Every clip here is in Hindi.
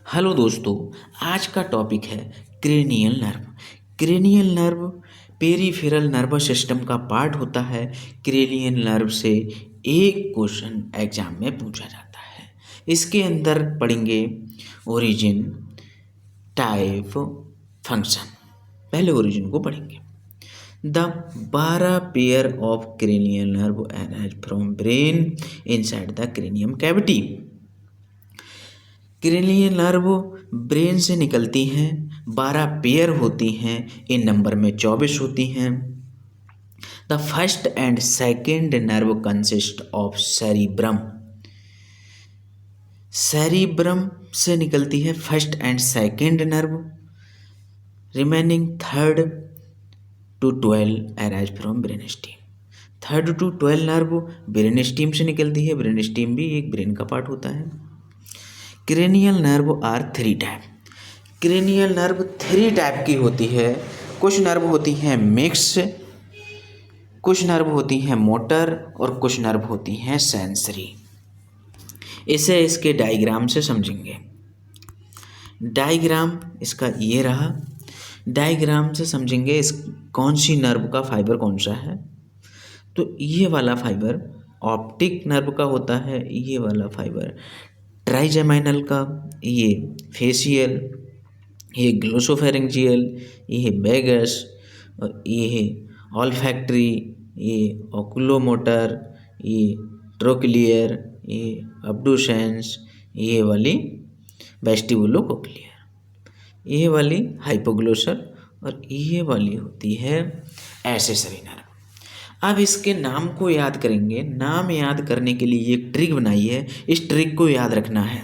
हेलो दोस्तों। आज का टॉपिक है cranial nerve. Cranial nerve peripheral nervous system का पार्ट होता है। क्रेनियल नर्व से एक क्वेश्चन एग्जाम में पूछा जाता है। इसके अंदर पढ़ेंगे ओरिजिन, टाइप, फंक्शन। पहले ओरिजिन को पढ़ेंगे। The 12 pair of cranial nerve arise from brain inside the cranium cavity. Cranial nerve brain से निकलती हैं, 12 पेयर होती हैं, इन नंबर में 24 होती हैं। The first and second nerve consist of cerebrum. Cerebrum से निकलती है first and second nerve. Remaining third to 12 arise from brain stem. Third to 12 nerve brain stem से निकलती है। ब्रेन स्टीम भी एक ब्रेन का पार्ट होता है। Cranial nerve are 3 type. Cranial nerve 3 type की होती है। कुछ नर्व होती हैं मिक्स, कुछ नर्व होती हैं मोटर और कुछ नर्व होती हैं सेंसरी। इसे इसके डायग्राम से समझेंगे। डायग्राम इसका ये रहा। डायग्राम से समझेंगे इस कौन सी नर्व का फाइबर कौन सा है। तो ये वाला फाइबर ऑप्टिक नर्व का होता है, ये वाला फाइबर ट्राइजेमाइनल का, ये फेशियल, ये ग्लोसोफेरेंजियल, ये वेगस, और ये है ऑल्फैक्टरी, ये ओकुलोमोटर, ये ट्रोक्लियर, ये अब्डुसेंस, ये वाली वेस्टिबुलोकोक्लियर, ये वाली हाइपोग्लोसल, और ये वाली होती है एक्सेसरी नर्व। अब इसके नाम को याद करेंगे। नाम याद करने के लिए एक ट्रिक बनाई है, इस ट्रिक को याद रखना है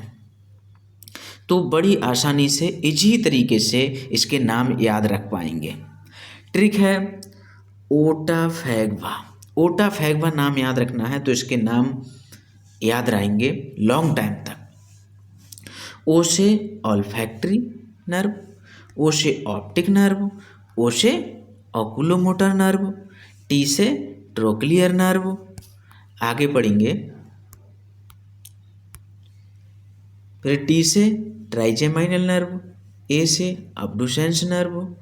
तो बड़ी आसानी से इजी तरीके से इसके नाम याद रख पाएंगे। ट्रिक है ओटाफैगवा। ओटाफैगवा नाम याद रखना है तो इसके नाम याद रहेंगे लॉन्ग टाइम तक। ओ से ऑल्फैक्टरी नर्व, ओ से ऑप्टिक नर्व, ओ से ओकुलोमोटर नर्व, टी से ट्रोक्लियर नर्व। आगे पढ़ेंगे फिर टी से ट्राइजेमाइनल नर्व, ए से अब्डुसेंस नर्व,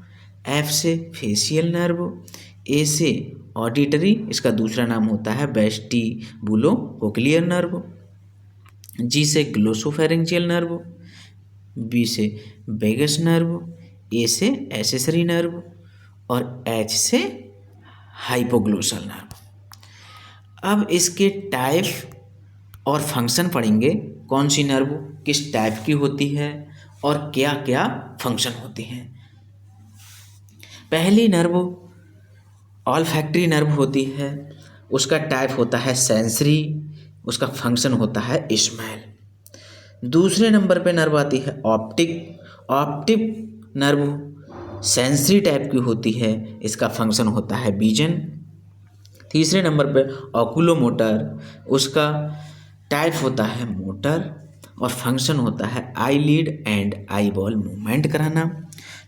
एफ से फेशियल नर्व, ए से ऑडिटरी, इसका दूसरा नाम होता है वेस्टिबुलोकोक्लियर नर्व, जी से ग्लोसोफेरेंजियल नर्व, बी से वेगस नर्व, ए से एक्सेसरी नर्व और एच से हाइपोग्लोसल नर्व। अब इसके टाइप और फंक्शन पढ़ेंगे। कौन सी नर्व किस टाइप की होती है और क्या क्या फंक्शन होते हैं। पहली नर्व ऑल्फैक्टरी नर्व होती है, उसका टाइप होता है सेंसरी, उसका फंक्शन होता है स्मेल। दूसरे नंबर पे नर्व आती है optic. Optic nerve sensory type की होती है, इसका फंक्शन होता है विजन। तीसरे नंबर पे ओकुलोमोटर, उसका टाइप होता है मोटर और फंक्शन होता है आईलिड एंड आईबॉल मूवमेंट कराना।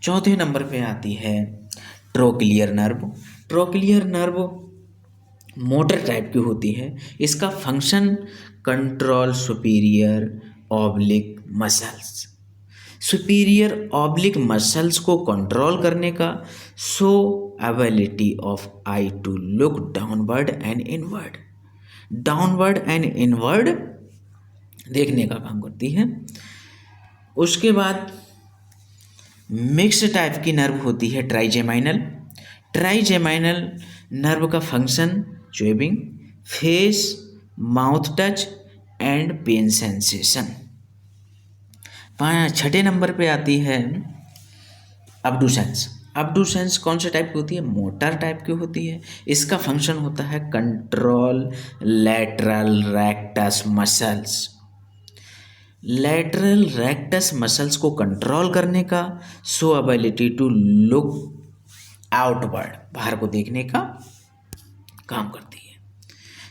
चौथे नंबर पे आती है trochlear nerve. Trochlear nerve motor type की होती है, इसका function control superior oblique muscles. Superior oblique muscles को कंट्रोल करने का, so ability of eye to look downward and inward. Downward and inward देखने का काम करती है। उसके बाद मिक्स टाइप की नर्व होती है ट्राइजेमाइनल। ट्राइजेमाइनल नर्व का function chewing, face, mouth touch and pain sensation. छठे नंबर पे आती है अब्डुसेंस। अब्डुसेंस कौन से टाइप की होती है, मोटर टाइप की होती है, इसका फंक्शन होता है control lateral rectus muscles. Lateral rectus muscles को कंट्रोल करने का, so ability to look outward, बाहर को देखने का काम करती है।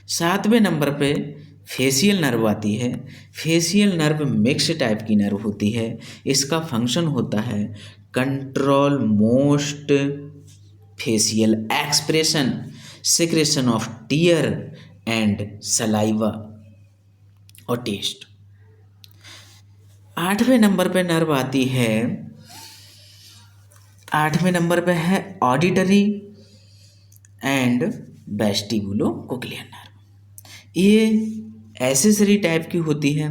सातवें नंबर पे फेशियल नर्व आती है। फेशियल नर्व मिक्स टाइप की नर्व होती है, इसका फंक्शन होता है control most facial expression, secretion of tear and saliva और टेस्ट। 8वें नंबर पे नर्व आती है, 8वें नंबर पे है auditory and vestibulo cochlear nerve. ये एसेसरी टाइप की होती है।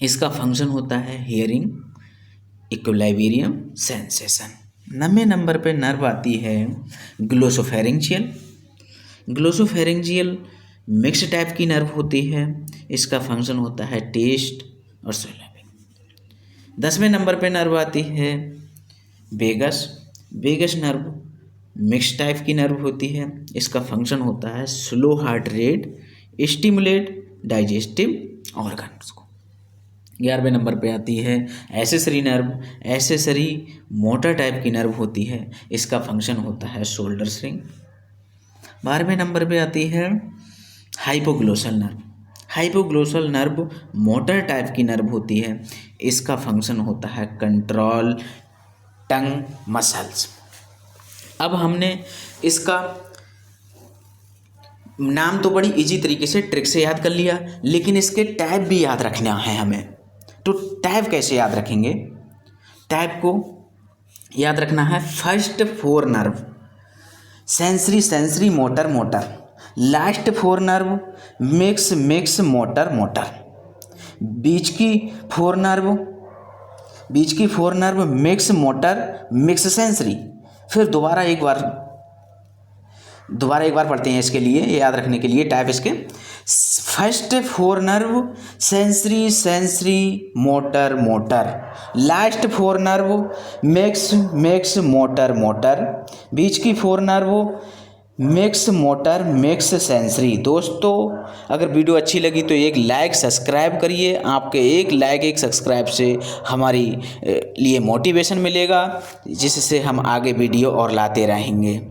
इसका फंक्शन होता है हियरिंग, इक्विलिब्रियम, सेंसेशन। 9वें नंबर पे नर्व आती है ग्लोसोफेरिंजियल। ग्लोसोफेरिंजियल मिक्स टाइप की नर्व होती है। इसका फंक्शन होता है टेस्ट और स्वेलिंग। 10वें नंबर पे नर्व आती है vagus. Vagus nerve mix type की नर्व होती है। इसका फंक्शन होता है slow heart rate, stimulate digestive organs को। 11वें नंबर पे आती है accessory nerve. Accessory motor type की नर्व होती है। इसका फंक्शन होता है शोल्डर स्ट्रिंग। 12वें नंबर पे आती है hypoglossal nerve. Hypoglossal nerve motor type की नर्व होती है। इसका फंक्शन होता है कंट्रोल टंग मसल्स। अब हमने इसका नाम तो बड़ी इजी तरीके से ट्रिक से याद कर लिया, लेकिन इसके टाइप भी याद रखना है हमें। तो टाइप कैसे याद रखेंगे? टाइप को याद रखना है first 4 nerve sensory motor motor, last 4 nerve mix motor motor, बीच की 4 nerve mix motor mix sensory. फिर दोबारा एक बार पढ़ते हैं इसके लिए, याद रखने के लिए टाइप इसके। First 4 nerve sensory motor motor, last 4 nerve mix motor motor, बीच की 4 nerve mix motor mix sensory. दोस्तों, अगर वीडियो अच्छी लगी तो एक लाइक सब्सक्राइब करिए। आपके एक लाइक एक सब्सक्राइब से हमारी लिए मोटिवेशन मिलेगा, जिससे हम आगे वीडियो और लाते रहेंगे।